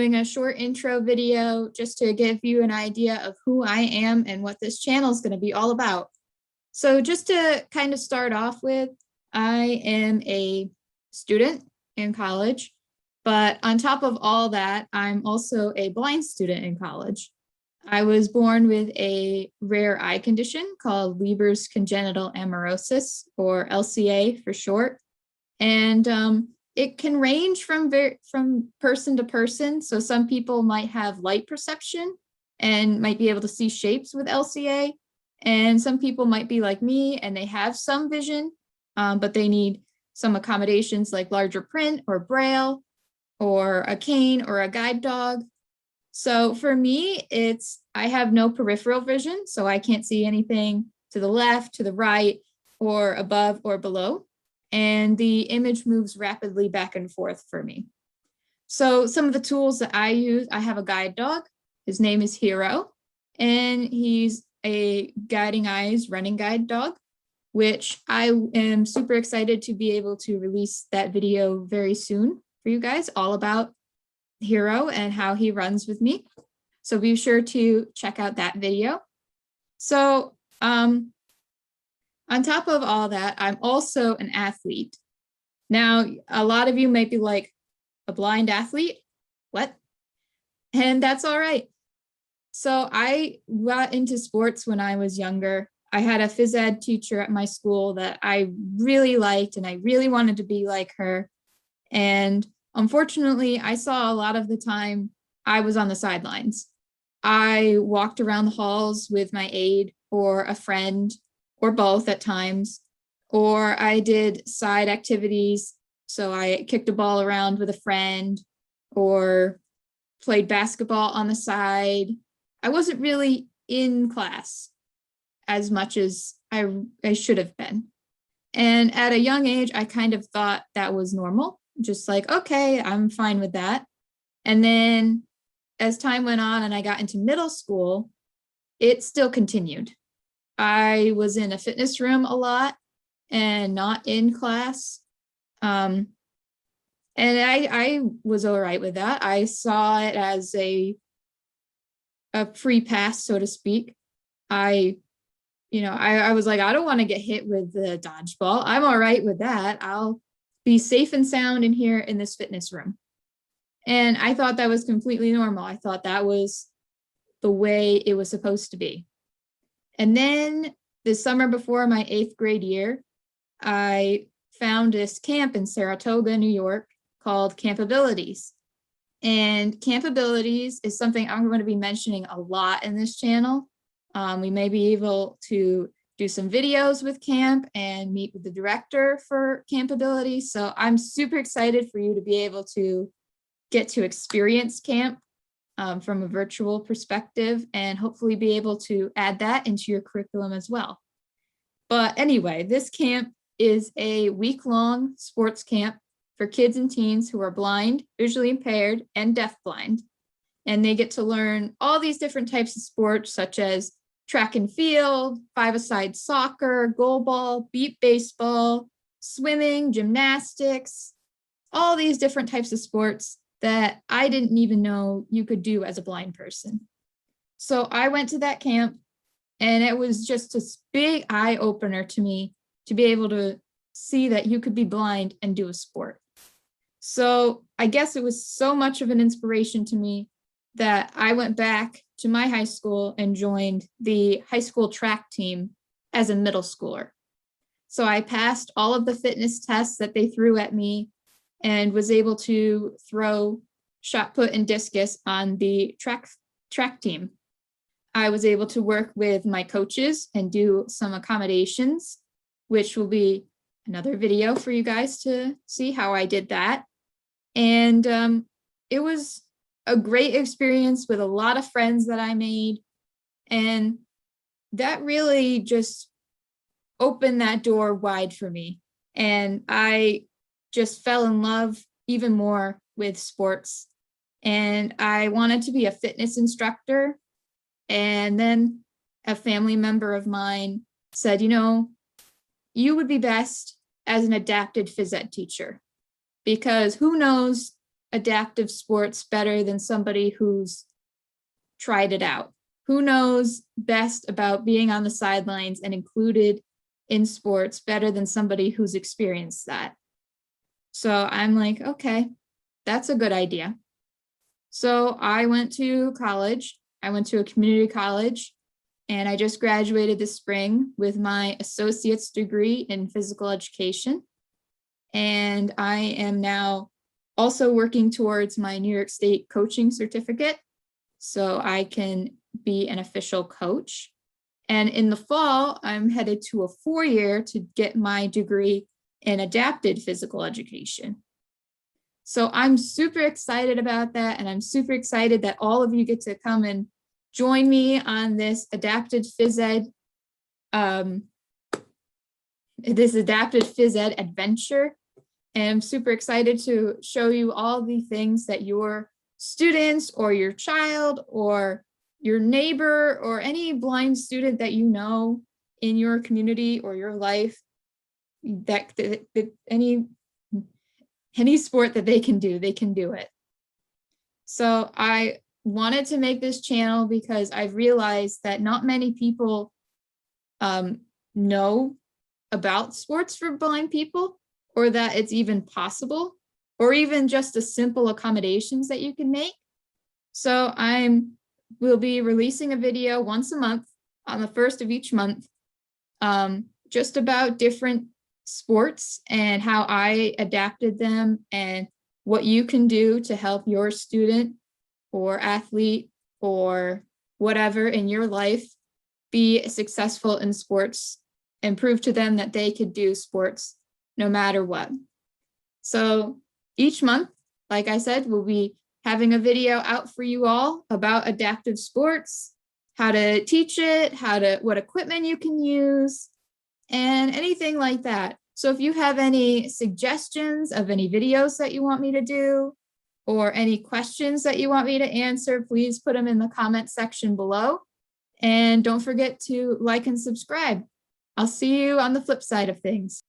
doing a short intro video just to give you an idea of who I am and what this channel is going to be all about. So just to kind of start off with, I am a student in college, but on top of all that, I'm also a blind student in college. I was born with a rare eye condition called Leber's congenital amaurosis, or LCA for short. And it can range from person to person. So some people might have light perception and might be able to see shapes with LCA. And some people might be like me and they have some vision, but they need some accommodations like larger print or braille or a cane or a guide dog. So for me, I have no peripheral vision, so I can't see anything to the left, to the right, or above or below. And the image moves rapidly back and forth for me. So some of the tools that I use, I have a guide dog. His name is Hero, and he's a guiding eyes running guide dog, which I am super excited to be able to release that video very soon for you guys, all about Hero and how he runs with me. So be sure to check out that video. So on top of all that, I'm also an athlete. Now, a lot of you might be like, a blind athlete? What? And that's all right. So I got into sports when I was younger. I had a phys ed teacher at my school that I really liked and I really wanted to be like her. And unfortunately, I saw a lot of the time I was on the sidelines. I walked around the halls with my aide or a friend or both at times, or I did side activities. So I kicked a ball around with a friend or played basketball on the side. I wasn't really in class as much as I should have been. And at a young age, I kind of thought that was normal, just like, okay, I'm fine with that. And then as time went on and I got into middle school, it still continued. I was in a fitness room a lot and not in class. And I was all right with that. I saw it as a free pass, so to speak. I was like, I don't want to get hit with the dodgeball. I'm all right with that. I'll be safe and sound in here in this fitness room. And I thought that was completely normal. I thought that was the way it was supposed to be. And then the summer before my 8th grade year, I found this camp in Saratoga, New York called Camp Abilities. And Camp Abilities is something I'm going to be mentioning a lot in this channel. We may be able to do some videos with camp and meet with the director for Camp Abilities. So I'm super excited for you to be able to get to experience camp from a virtual perspective and hopefully be able to add that into your curriculum as well. But anyway, this camp is a week-long sports camp for kids and teens who are blind, visually impaired, and deafblind. And they get to learn all these different types of sports, such as track and field, five-a-side soccer, goalball, beep baseball, swimming, gymnastics, all these different types of sports that I didn't even know you could do as a blind person. So I went to that camp and it was just a big eye opener to me to be able to see that you could be blind and do a sport. So I guess it was so much of an inspiration to me that I went back to my high school and joined the high school track team as a middle schooler. So I passed all of the fitness tests that they threw at me and was able to throw shot put and discus on the track team. I was able to work with my coaches and do some accommodations, which will be another video for you guys to see how I did that. And it was a great experience with a lot of friends that I made. And that really just opened that door wide for me. And I just fell in love even more with sports. And I wanted to be a fitness instructor. And then a family member of mine said, you know, you would be best as an adapted phys ed teacher, because who knows adaptive sports better than somebody who's tried it out? Who knows best about being on the sidelines and included in sports better than somebody who's experienced that? So I'm like, okay, that's a good idea. So I went to college. I went to a community college, and I just graduated this spring with my associate's degree in physical education. And I am now also working towards my New York State coaching certificate so I can be an official coach. And in the fall, I'm headed to a 4-year to get my degree in adapted physical education. So I'm super excited about that. And I'm super excited that all of you get to come and join me on this adapted phys ed, adventure. And I'm super excited to show you all the things that your students or your child or your neighbor or any blind student that you know in your community or your life, that any sport that they can do it. So I wanted to make this channel because I've realized that not many people know about sports for blind people, or that it's even possible, or even just the simple accommodations that you can make. So we'll be releasing a video once a month on the first of each month, just about different sports and how I adapted them and what you can do to help your student or athlete or whatever in your life be successful in sports and prove to them that they could do sports no matter what. So each month, like I said, we'll be having a video out for you all about adaptive sports, how to teach it, what equipment you can use, and anything like that. So if you have any suggestions of any videos that you want me to do, or any questions that you want me to answer, please put them in the comment section below. And don't forget to like and subscribe. I'll see you on the flip side of things.